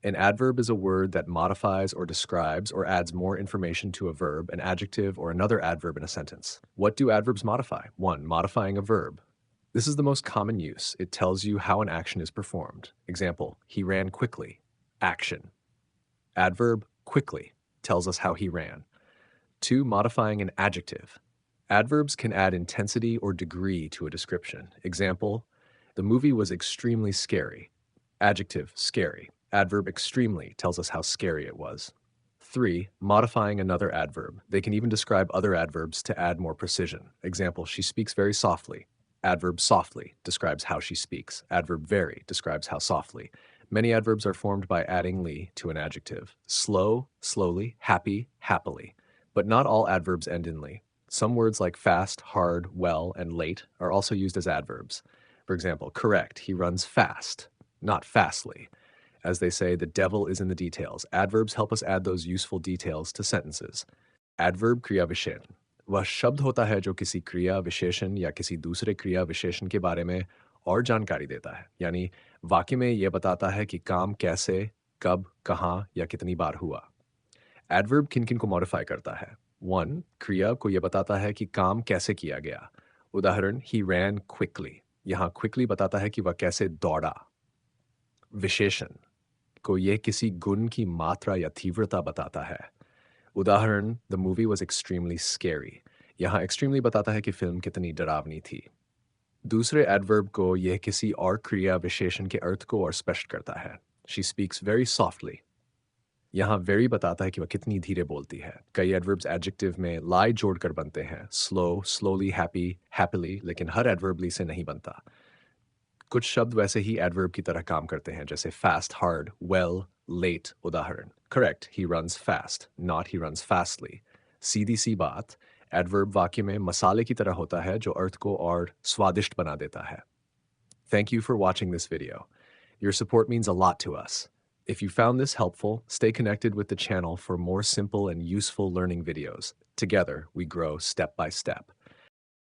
An adverb is a word that modifies or describes or adds more information to a verb, an adjective, or another adverb in a sentence. What do adverbs modify? 1. Modifying a verb. This is the most common use. It tells you how an action is performed. Example, he ran quickly. Action. Adverb, quickly, tells us how he ran. 2. Modifying an adjective. Adverbs can add intensity or degree to a description. Example, the movie was extremely scary. Adjective, scary. Adverb, extremely, tells us how scary it was. 3. Modifying another adverb. They can even describe other adverbs to add more precision. Example, she speaks very softly. Adverb, softly, describes how she speaks. Adverb, very, describes how softly. Many adverbs are formed by adding "ly" to an adjective. Slow, slowly, happy, happily. But not all adverbs end in "ly." Some words like fast, hard, well, and late are also used as adverbs. For example, correct, he runs fast, not fastly. As they say, the devil is in the details. Adverbs help us add those useful details to sentences. Adverb क्रिया विशेषण वह शब्द होता है जो किसी क्रिया विशेषण या किसी दूसरे क्रिया विशेषण के बारे में और जानकारी देता है। यानी वाक्य में यह बताता है कि काम कैसे, कब, कहाँ या कितनी बार हुआ। एडवर्ब किन किन को मॉडिफाई करता है? 1. क्रिया को यह बताता है कि काम कैसे किया गया। उदाहरण, he ran quickly। यहाँ quickly बताता है कि वह कैसे दौड़ा। विशेषण को यह किसी गुण की मात्रा या तीव्रता बताता है। उदाहरण, the movie was extremely scary। यहाँ extremely बताता है कि फिल्म कितनी डरावनी थी। दूसरे adverb को यह किसी और क्रिया विशेषण के अर्थ को और स्पष्ट करता है। She speaks very softly। यहाँ very बताता है कि वह कितनी धीरे बोलती है। कई adverbs adjective में lie जोड़कर बनते हैं। Slow, slowly, happy, happily, लेकिन हर adverb ly से नहीं बनता। कुछ शब्द वैसे ही adverb की तरह काम करते हैं, जैसे fast, hard, well, late। उदाहरण, correct, he runs fast, not he runs fastly। सीधी सी बात, adverb वाक्य में मसाले की तरह होता है जो अर्थ को और स्वादिष्ट बना देता है। Thank you for watching this video. Your support means a lot to us. If you found this helpful, stay connected with the channel for more simple and useful learning videos. Together, we grow step by step.